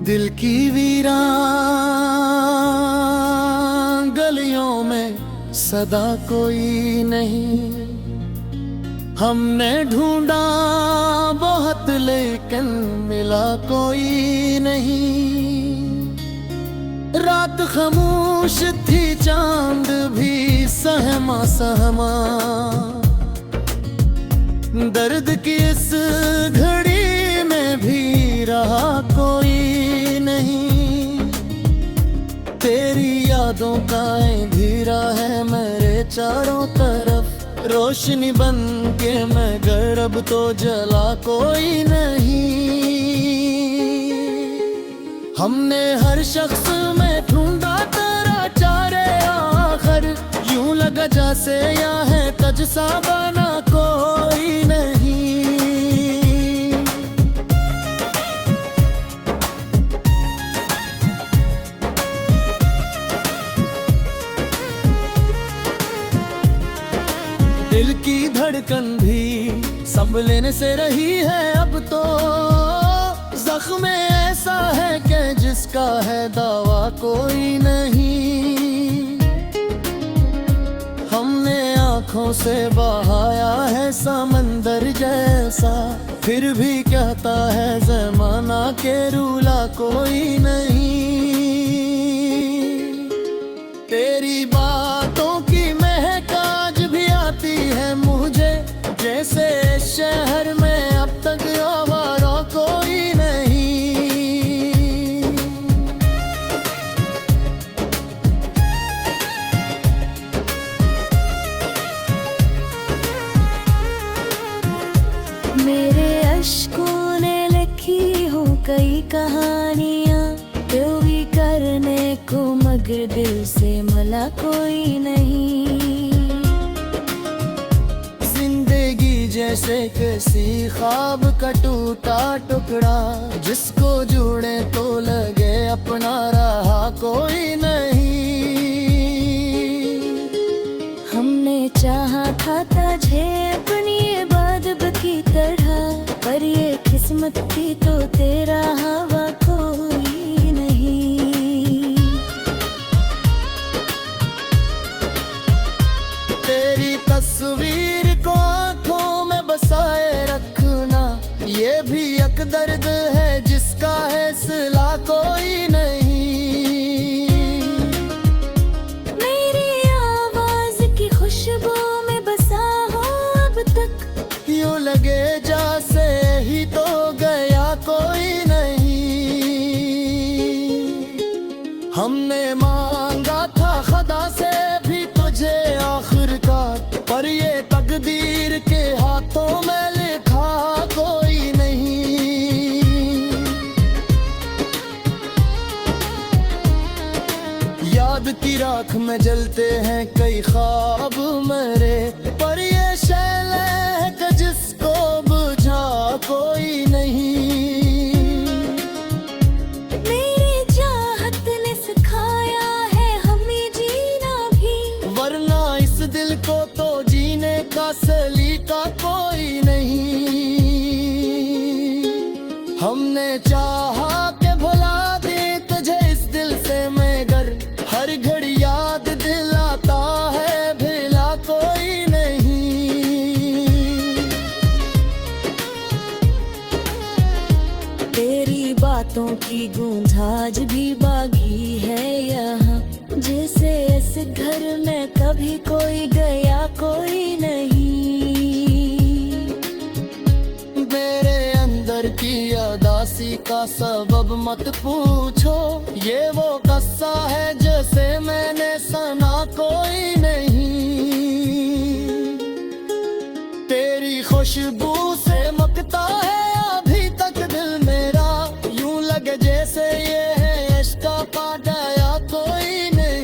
दिल की वीरान गलियों में सदा कोई नहीं। हमने ढूंढा बहुत लेकिन मिला कोई नहीं। रात खामोश थी चांद भी सहमा सहमा। दर्द की इस घड़ी में भी रहा कोई नहीं। तेरी यादों का अंधेरा है मेरे चारों तरफ। रोशनी बन के मैं गर अब तो जला कोई नहीं। हमने हर शख्स में ढूंढा तेरा चारे आखिर। यूं लगा जैसे यहाँ है तज सा बना कोई नहीं। दिल की धड़कन भी संभलने से रही है अब तो। जख्म ऐसा है कि जिसका है दावा कोई नहीं। हमने आँखों से बहाया है समंदर जैसा। फिर भी कहता है ज़माना के रूला कोई नहीं। तेरी बातों की महक आज भी आती है मुझे। जैसे शहर में अब तक आवारा कोई नहीं। मेरे अश्कों ने लिखी हो कई कहानियाँ दिल भी करने को, मगर दिल से मिला कोई नहीं। जिंदगी जैसे किसी ख्वाब का टूटा टुकड़ा। जिसको जोड़े तो लगे अपना रहा कोई नहीं। हमने चाहा था तुझे अपनी इबादत की तरह, पर ये किस्मत थी तो तेरा हवा कोई नहीं। तेरी तस्वीर को आंखों में बसाए रखना, ये भी एक दर्द है जिसका है सिला कोई नहीं। मेरी आवाज की खुशबू में बसा हो अब तक। यूं लगे जैसे ही तो गया कोई नहीं। हमने मांगा था खुदा से भी तुझे आखिरकार, पर ये तकदीर के हाथों में लिखा कोई नहीं। याद की राख में जलते हैं कई ख्वाब मेरे, पर ये शैले है कि जिसको बुझा कोई नहीं। मेरी चाहत ने सिखाया है हमें जीना भी, वरना इस दिल को तो जीने का सलीका कोई नहीं। हमने चाहा के भुला दे तुझे इस दिल से, मगर हर घड़ी याद दिलाता है भला कोई नहीं। तेरी बातों की गूंज आज भी बागी है यहाँ। जैसे इस घर में कभी कोई गया कोई नहीं। मेरे अंदर की उदासी का सबब मत पूछो, ये वो कस्सा है जैसे मैंने सुना कोई नहीं। तेरी खुशबू से मकता है अभी तक दिल मेरा। यूं लगे जैसे ये है इश्क का गया कोई नहीं।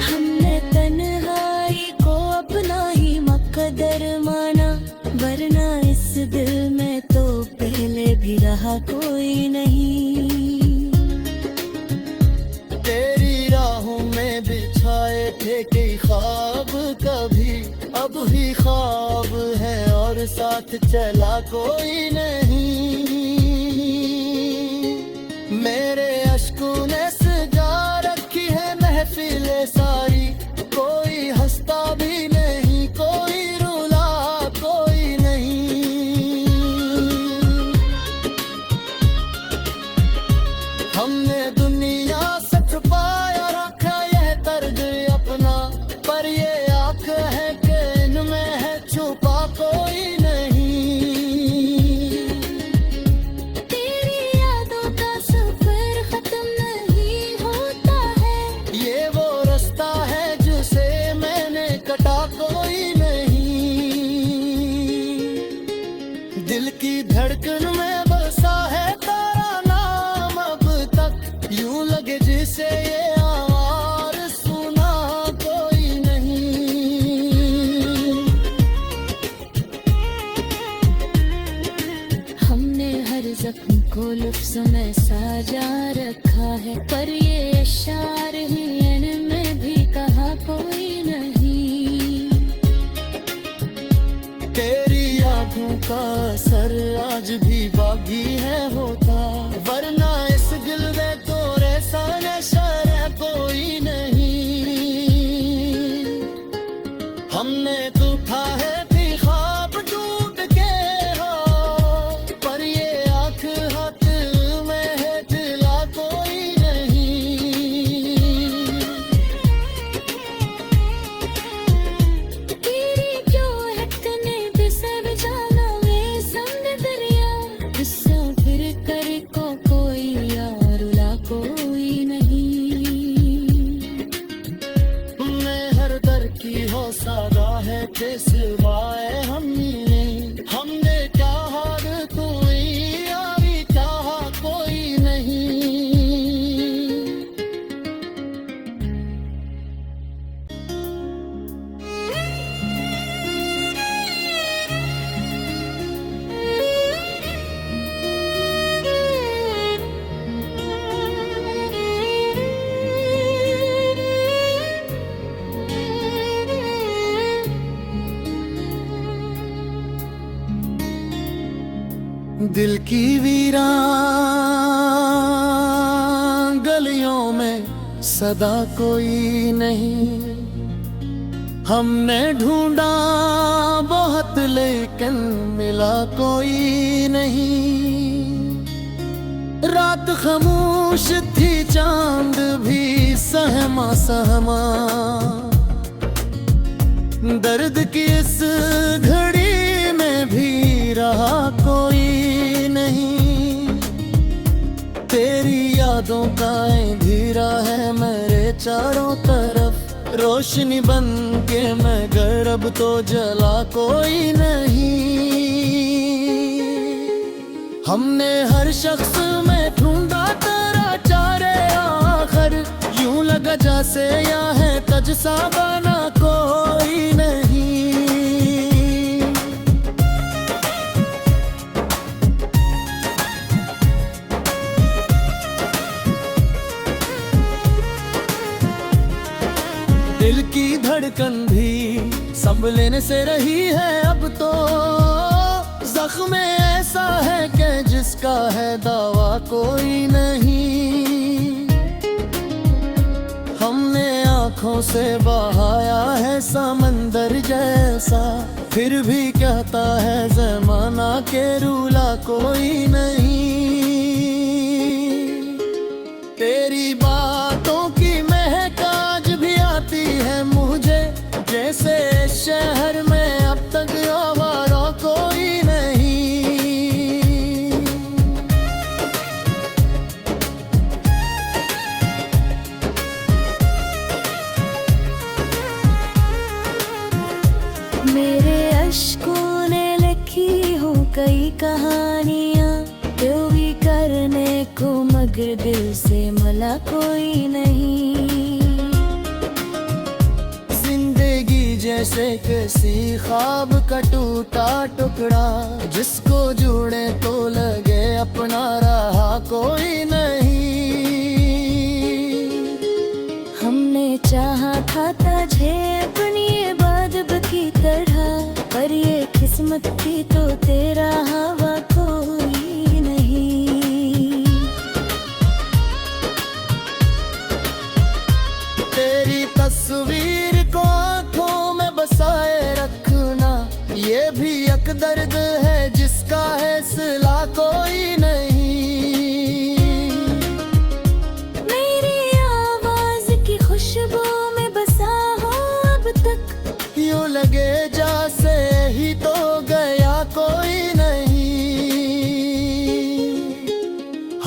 हमने तन्हाई को अपना ही मुकद्दर माना, वरना इस दिल में तो पहले भी रहा कोई नहीं। तेरी राहों में भी ख्वाब है और साथ चला कोई नहीं। मेरे अश्कों ने सजा रखी है महफिलें सारी, कोई हंसता भी नहीं, कोई रुला कोई नहीं। हमने दुनिया से छुपाया रखा यह दर्द अपना, पर ये आँख है कि इनमें है छुपा कोई नहीं। तेरी यादों का सफर खत्म नहीं होता है, ये वो रास्ता है जिसे मैंने कटा कोई नहीं। दिल की धड़कन में बसा है तेरा नाम अब तक, यूं लगे जिसे ये आवाज सुना कोई नहीं। हमने हर जख्म को लफ्ज़ों में साजा रखा है, पर ये अशार ही इनमें भी कहा कोई नहीं। तेरी आँखों का असर आज भी बागी है होता, वरना इस दिल में तो ऐसा नशा है कोई नहीं। हमने टूटा है भी ख्वाब टूट के हो, पर ये आँख हाथ में है दिला कोई नहीं। तेरी क्यों है तने बिसर जाना में संग दरिया, किस्सा फिर करे को कोई यार उला कोई नहीं। मैं हर दर की हो सादा है कि सिवाए हमने क्या हार कोई यारी चाहा कोई नहीं। दिल की वीरान गलियों में सदा कोई नहीं, हमने ढूंढा बहुत लेकिन मिला कोई नहीं। रात खामोश थी चांद भी सहमा सहमा, दर्द की इस घड़ी में भी रहा कोई नहीं। तेरी यादों का अंधेरा है मेरे चारों तरफ, रोशनी बन के मैं घर अब तो जला कोई नहीं। हमने हर शख्स में ढूंढा तेरा चारे आखिर, यूं लगा जैसे यहाँ है तजसा बना कोई नहीं। दिल की धड़कन भी संभलने से रही है अब तो, जख्म ऐसा है कि जिसका है दावा कोई नहीं। हमने आँखों से बहाया है समंदर जैसा, फिर भी कहता है ज़माना के रूला कोई नहीं। तेरी बातों की महक आज भी आती है मुझे, जैसे शहर में अब तक आवारा कोई नहीं। मेरे अश्कों ने लिखी हो कई कहानियाँ, दिल भी करने को मगर दिल से मला कोई नहीं। जिंदगी जैसे किसी ख्वाब का टूटा टुकड़ा, जिसको जुड़े तो लगे अपना रहा कोई नहीं। हमने चाहा था तुझे अपनी बादब की तरह,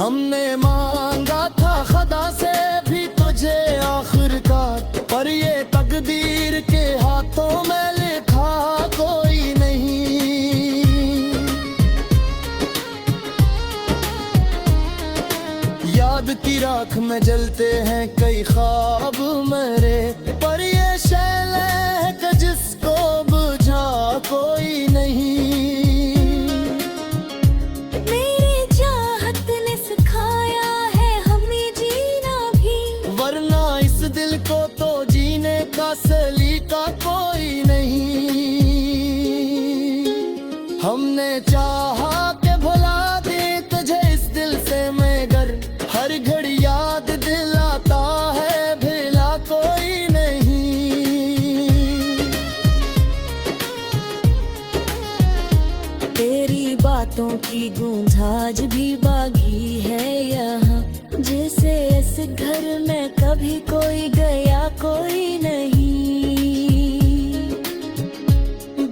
हमने मांगा था खुदा से भी तुझे आखिरकार, पर ये तकदीर के हाथों में लिखा कोई नहीं। याद की राख में जलते हैं कई ख्वाब मेरे, पर ये शैले है कि जिसको बुझा कोई नहीं। को तो जीने का सलीका कोई नहीं। हमने चाहा के भुला दे तुझे इस दिल से, मगर हर घड़ी याद दिलाता है भला कोई नहीं। तेरी बातों की गूंज आज भी बागी है यहाँ, जैसे इस घर में कभी कोई गया कोई नहीं।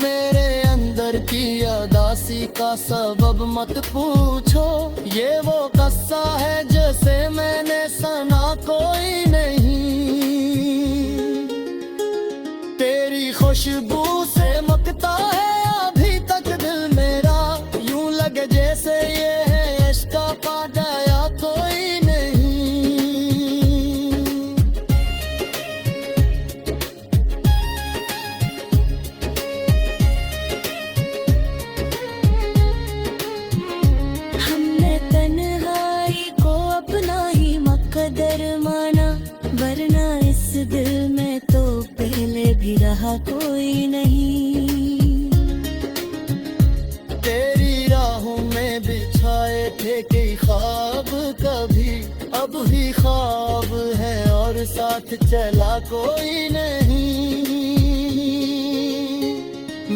मेरे अंदर की उदासी का सबब मत पूछो, ये वो कस्सा है जैसे मैंने सुना कोई नहीं। तेरी खुशबू से मकता है अभी तक दिल मेरा, यूं लगे जैसे ये है इश्क का दया कोई नहीं। हमने तन्हाई को अपना ही मुकद्दर माना, वरना इस दिल में तो पहले भी रहा कोई नहीं। तेरी राहों में बिछाए थे कई ख्वाब, कभी अब भी ख्वाब है और साथ चला कोई नहीं।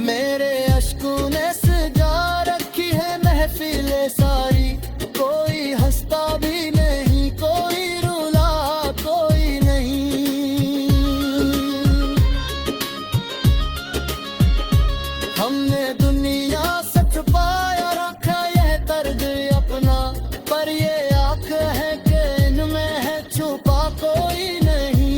मेरे अश्कों ने सजा रखी है महफिलें सारी, कोई हंसता भी नहीं कोई रुला कोई नहीं। हमने दुनिया से छुपाया रखा यह दर्द अपना, पर ये आँख है कि इनमें है छुपा कोई नहीं।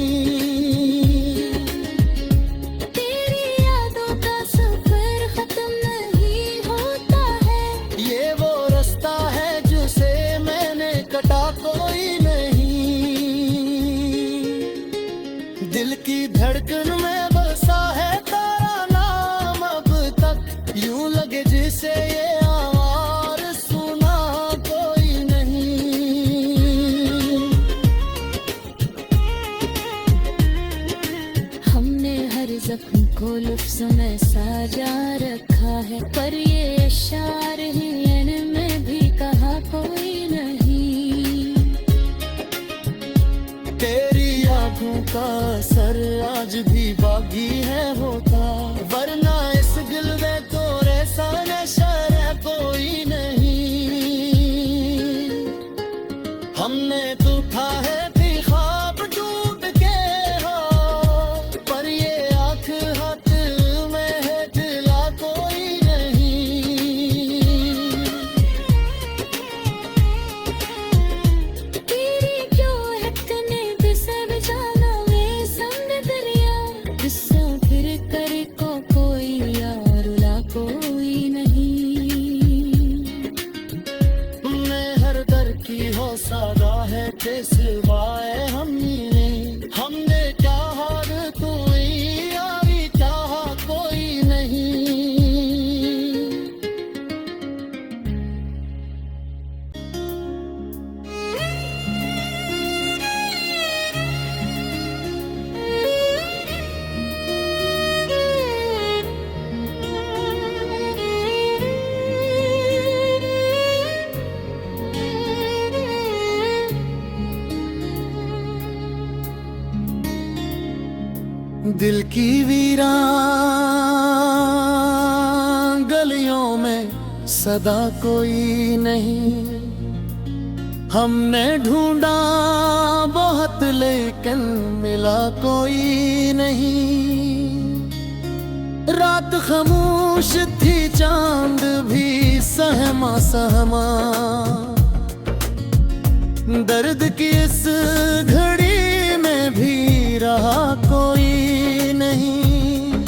तेरी यादों का सफर खत्म नहीं होता है, ये वो रास्ता है जिसे मैंने कटा कोई नहीं। दिल की धड़कन में बसा है तेरा नाम अब तक, यूं लगे जिसे ये आवाज सुना कोई नहीं। हमने हर जख्म को लफ्ज़ों में साजा रखा है, पर ये अशार ही इनमें भी कहा कोई नहीं। तेरी आँखों का असर आज भी बागी है होता, वरना इस गिलवे को रेसा नशर कोई नहीं। हमने टूटा है भी ख्वाब डूब के हो, पर ये आँख हाथ में है दिला कोई नहीं। तेरी क्यों है कने दिसे बिछाना में संग दरिया, जिससे फिर कर को कोई यार रुला कोई नहीं। मैं हर दर की हो सादा है के सिवाय हमने क्या हार कोई यारी चाहा कोई नहीं। दिल की वीरान गलियों में सदा कोई नहीं, हमने ढूंढा बहुत लेकिन मिला कोई नहीं। रात खामोश थी चांद भी सहमा सहमा, दर्द की इस घड़ी में भी रहा कोई नहीं।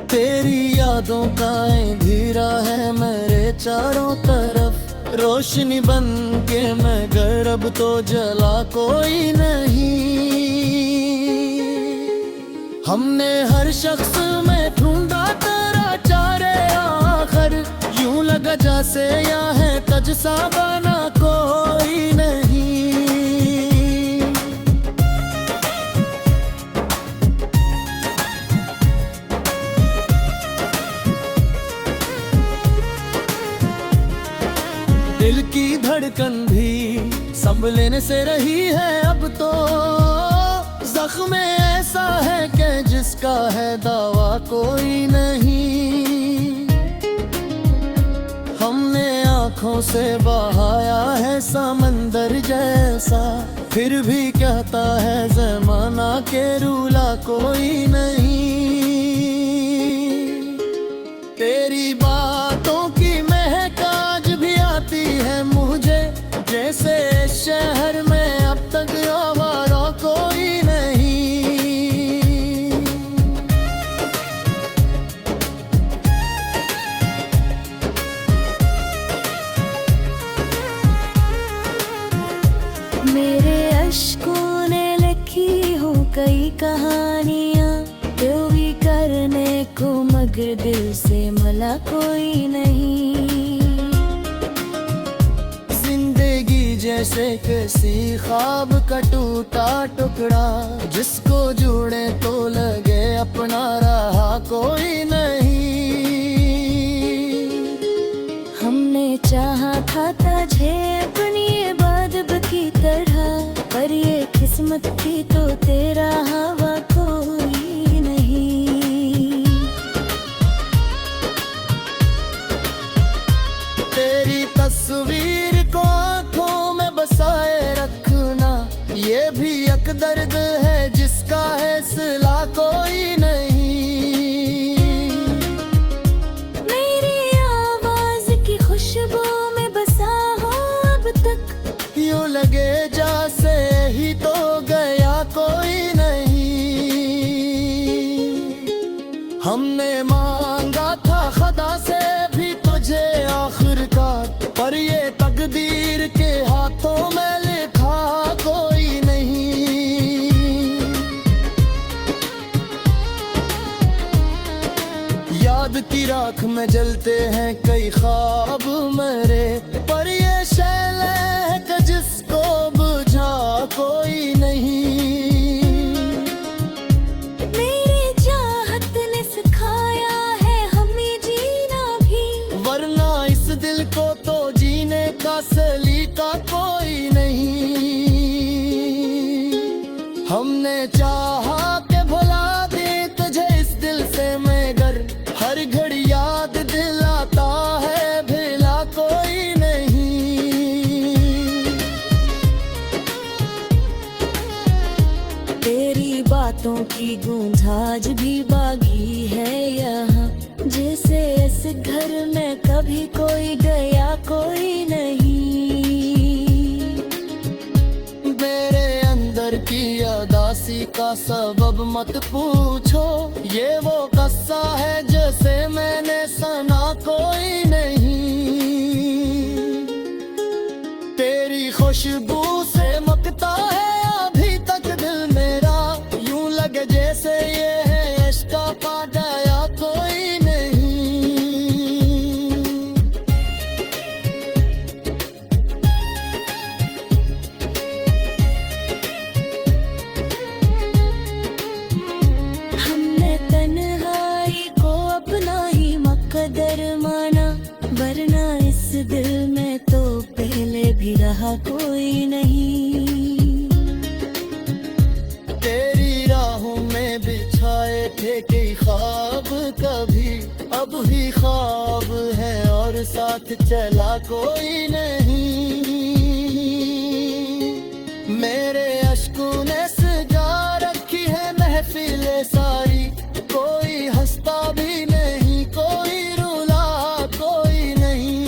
तेरी यादों का अंधेरा है मेरे चारों तरफ, रोशनी बन के मैं घर अब तो जला कोई नहीं। हमने हर शख्स में ढूंढा तेरा चारे आखिर, यूं लगा जैसे यहाँ है तजसा बना कोई नहीं। दिल की धड़कन भी संभलने से रही है अब तो, जख्म ऐसा है कि जिसका है दावा कोई नहीं। हमने आंखों से बहाया है समंदर जैसा, फिर भी कहता है ज़माना के रूला कोई नहीं। तेरी बातों की महक आज भी आती है मुझे, जैसे शहर में अब तक आवारा कोई नहीं। मेरे अश्कों ने लिखी हो कई कहानियाँ, दिल भी करने को मगर दिल से मिला कोई नहीं। जिंदगी जैसे किसी ख्वाब का टूटा टुकड़ा, जिसको जोड़े तो लगे अपना रहा कोई नहीं। हमने चाहा था तुझे अपनी बादब की तरह, पर ये किस्मत थी तो तेरा हवा कोई नहीं। तेरी तस्वीर को आंखों में बसाए रखना, ये भी एक दर्द है जिसका है सिला कोई नहीं। मेरी आवाज की खुशबू में बसा हो अब तक, यूं लगे जैसे ही तो गया कोई नहीं। हमने मांगा था खुदा से भी तुझे आखिरकार, पर ये तकदीर के हाथों में लिखा कोई नहीं। याद की राख में जलते हैं कई ख्वाब मेरे, पर ये शैले है कि जिसको बुझा कोई नहीं। मेरी चाहत ने सिखाया है हमें जीना भी, वरना इस दिल को तो जीने का सलीका कोई नहीं। हमने चाहा के भुला दे तुझे इस दिल से मगर, हर घड़ी याद दिलाता है भला कोई नहीं। तेरी बातों की गूंज आज भी बागी है यहाँ, जैसे इस घर में कभी कोई गया कोई नहीं। मेरे अंदर की उदासी का सबब मत पूछो, ये वो कस्सा है जैसे मैंने सुना कोई नहीं। तेरी खुशबू से मकता है अभी तक दिल मेरा, यूं लगे जैसे ये है इश्क का दया कोई नहीं। हमने तन्हाई को अपना ही मकदर माना, वरना इस दिल में तो पहले भी रहा कोई नहीं। तेरी राहों में बिछाए थे कई ख्वाब कभी, अब भी ख्वाब है और साथ चला कोई नहीं। मेरे अश्कों ने सजा रखी है महफिलें सारी, कोई हंसता भी नहीं कोई रुला कोई नहीं।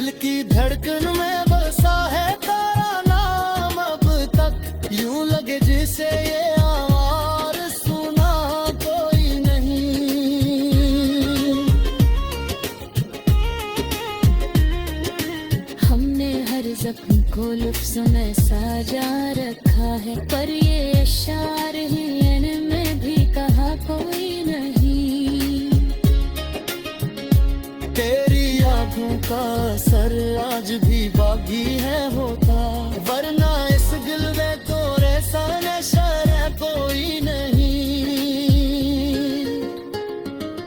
दिल की धड़कन में बसा है तेरा नाम अब तक, यूं लगे जिसे ये आवाज सुना कोई नहीं। हमने हर जख्म को लफ्ज़ में साजा रखा है, पर ये अशार ही इनमें भी कहा कोई नहीं। तेरी आंखों का असर आज भी बागी है होता, वरना इस दिल में तोरे साने शर कोई नहीं।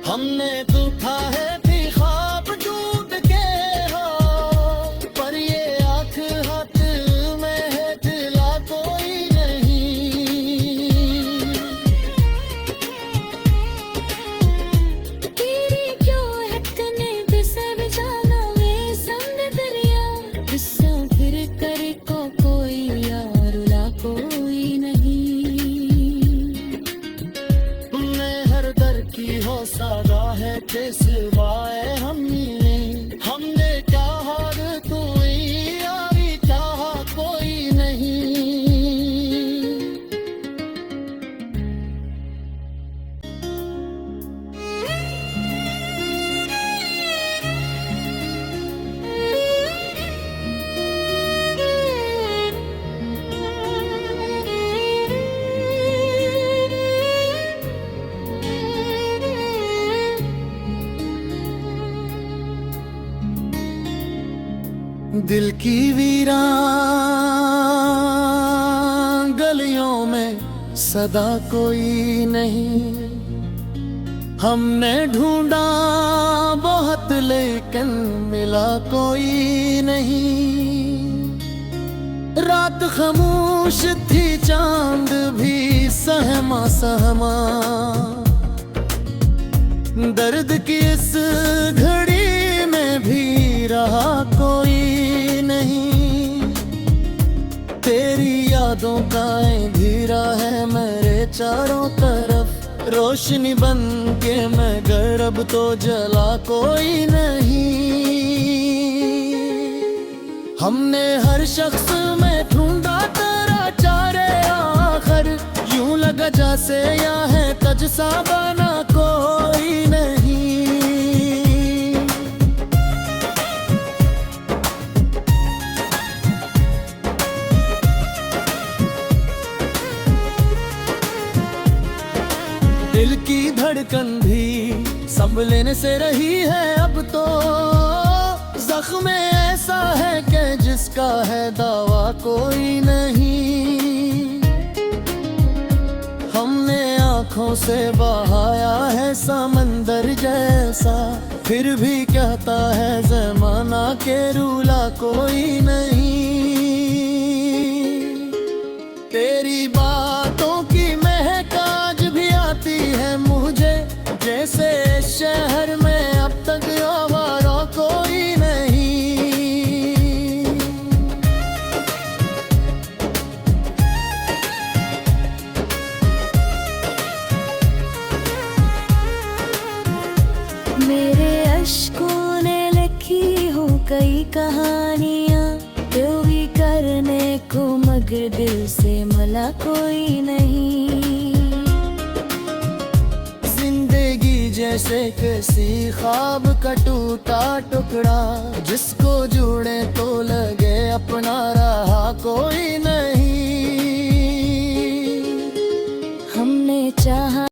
हमने देखा है भी ख्वाब डूब के हो, पर ये आँख हाथ में है दिला कोई नहीं। तेरी क्यों है तने बिसर जाना में संग दरिया, किस्सा फिर कर को कोई यार रुला कोई नहीं। तुमने हर दर की हो सादा है के सिवाय हमने क्या हार तू यारी चाहा कोई नहीं। दिल की वीरान गलियों में सदा कोई नहीं, हमने ढूंढा बहुत लेकिन मिला कोई नहीं। रात खामोश थी चांद भी सहमा सहमा, दर्द की इस घड़ी में भी रहा कोई नहीं। तेरी यादों का अंधेरा है मेरे चारों तरफ, रोशनी बन के मैं गर अब तो जला कोई नहीं। हमने हर शख्स में ढूंढा तेरा चारे आखिर, यूं लगा जैसे यहाँ है तजसा बना कोई नहीं। दिल की धड़कन भी संभलने से रही है अब तो, जख्म ऐसा है कि जिसका है दावा कोई नहीं। हमने आंखों से बहाया है समंदर जैसा, फिर भी कहता है ज़माना के रूला कोई नहीं। तेरी बातों की महक आज भी आती है मुझे, जैसे शहर में अब तक आवारा कोई नहीं। मेरे अश्कों ने लिखी हो कई कहानियाँ, दिल भी करने को मगर दिल से मला कोई नहीं। जिंदगी जैसे किसी ख्वाब का टूटा टुकड़ा, जिसको जो